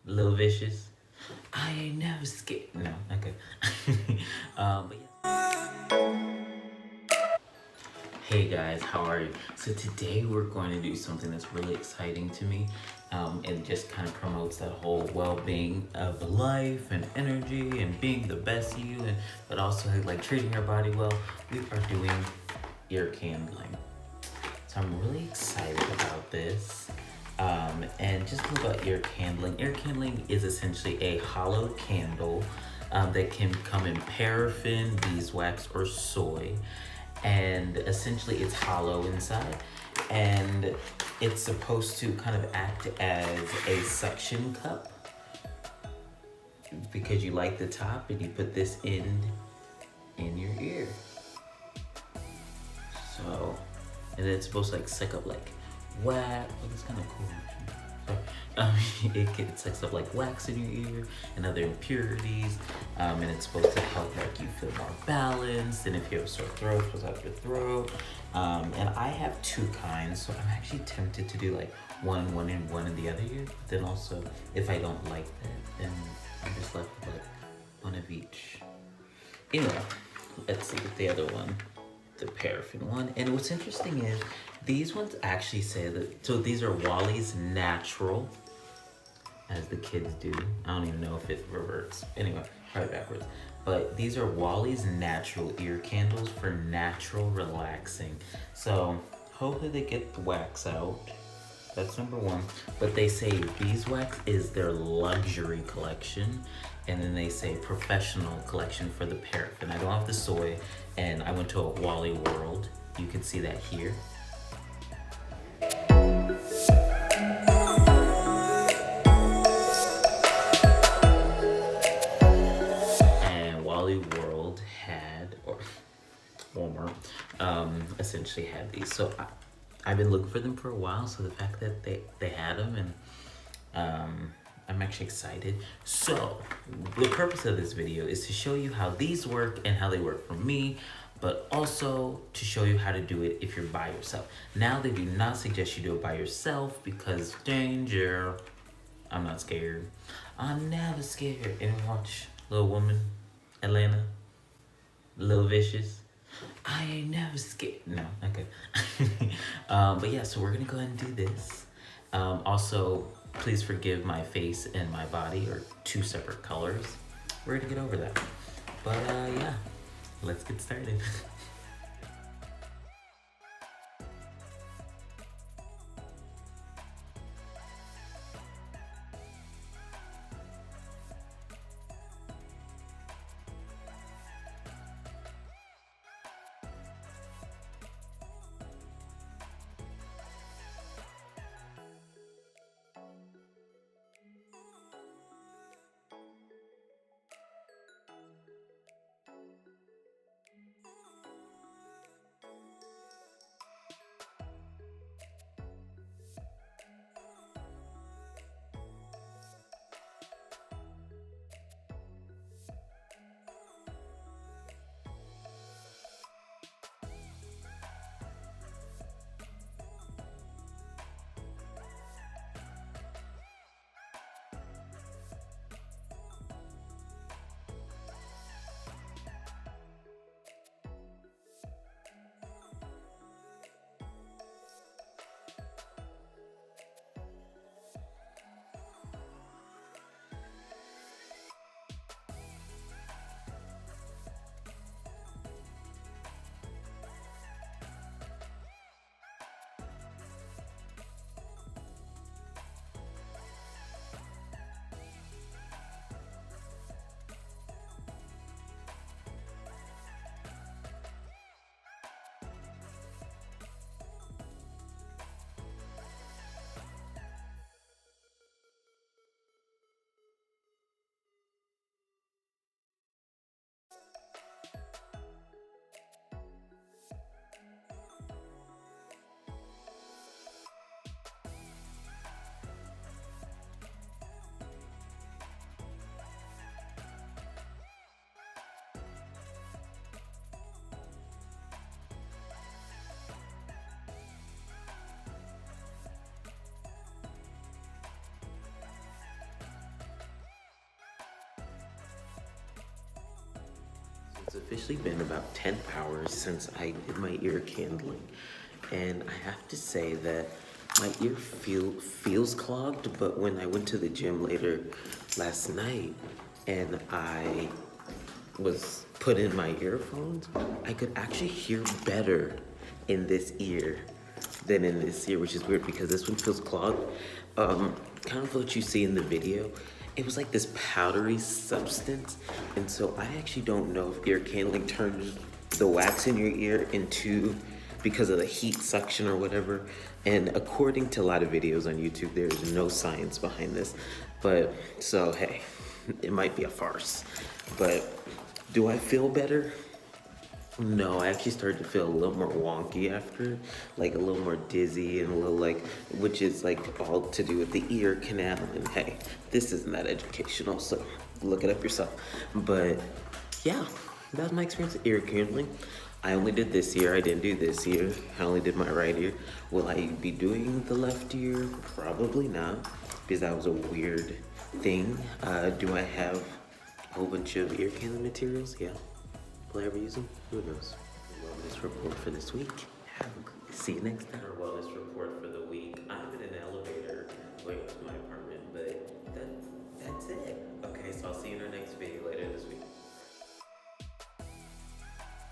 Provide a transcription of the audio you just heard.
Little vicious. I ain't never scared. No, okay. But yeah. Hey guys, how are you? So today we're going to do something that's really exciting to me, and just kind of promotes that whole well-being of life and energy and being the best you, and but also like treating your body well. We are doing ear candling. So I'm really excited about this. And just about ear candling. Ear candling is essentially a hollow candle that can come in paraffin, beeswax, or soy. And essentially it's hollow inside. And it's supposed to kind of act as a suction cup because you light the top and you put this in your ear. So, and it's supposed to like suck up like wax. Oh, that's kind of cool actually. It sucks up like wax in your ear and other impurities, and it's supposed to help like you feel more balanced. And if you have a sore throat, it's supposed to help your throat. And I have two kinds, so I'm actually tempted to do like one in one in the other ear. But then also, if I don't like that, then I'm just left with like one of each. Anyway, let's see the other one, the paraffin one. And what's interesting is these ones actually say that, so these are Wally's Natural, as the kids do. I don't even know if it reverts. Anyway, probably backwards. But these are Wally's Natural ear candles for natural relaxing. So hopefully they get the wax out. That's number one. But they say beeswax is their luxury collection. And then they say professional collection for the paraffin. I don't have the soy, and I went to a Wally World. You can see that here. And Wally World had, or Walmart, essentially had these. So I've been looking for them for a while. So the fact that they had them, and I'm actually excited. So the purpose of this video is to show you how these work and how they work for me, but also to show you how to do it if you're by yourself. Now, they do not suggest you do it by yourself because danger. I'm not scared. I'm never scared. And watch Little Woman, Atlanta, Little Vicious. I ain't never scared. No, okay. But yeah, so we're gonna go ahead and do this. Also, please forgive my face and my body are two separate colors. We're gonna get over that. But yeah, let's get started. It's officially been about 10 hours since I did my ear candling, and I have to say that my ear feels clogged, but when I went to the gym later last night and I was put in my earphones, I could actually hear better in this ear than in this ear, which is weird because this one feels clogged. Kind of what you see in the video, it was like this powdery substance, and so I actually don't know if ear candling turns the wax in your ear into, because of the heat suction or whatever. And according to a lot of videos on YouTube, there's no science behind this, but so hey, it might be a farce. But do I feel better? No, I actually started to feel a little more wonky after, like a little more dizzy and a little like, which is like all to do with the ear canal. And hey, this isn't that educational, so look it up yourself. But yeah, that was my experience with ear candling. I only did this ear, I didn't do this ear. I only did my right ear. Will I be doing the left ear? Probably not, because that was a weird thing. Do I have a whole bunch of ear candling materials? Yeah. Will I ever use them? Who knows? Wellness report for this week. See you next time. Our wellness report for the week. I'm in an elevator going up to my apartment, but that's it. Okay, so I'll see you in our next video.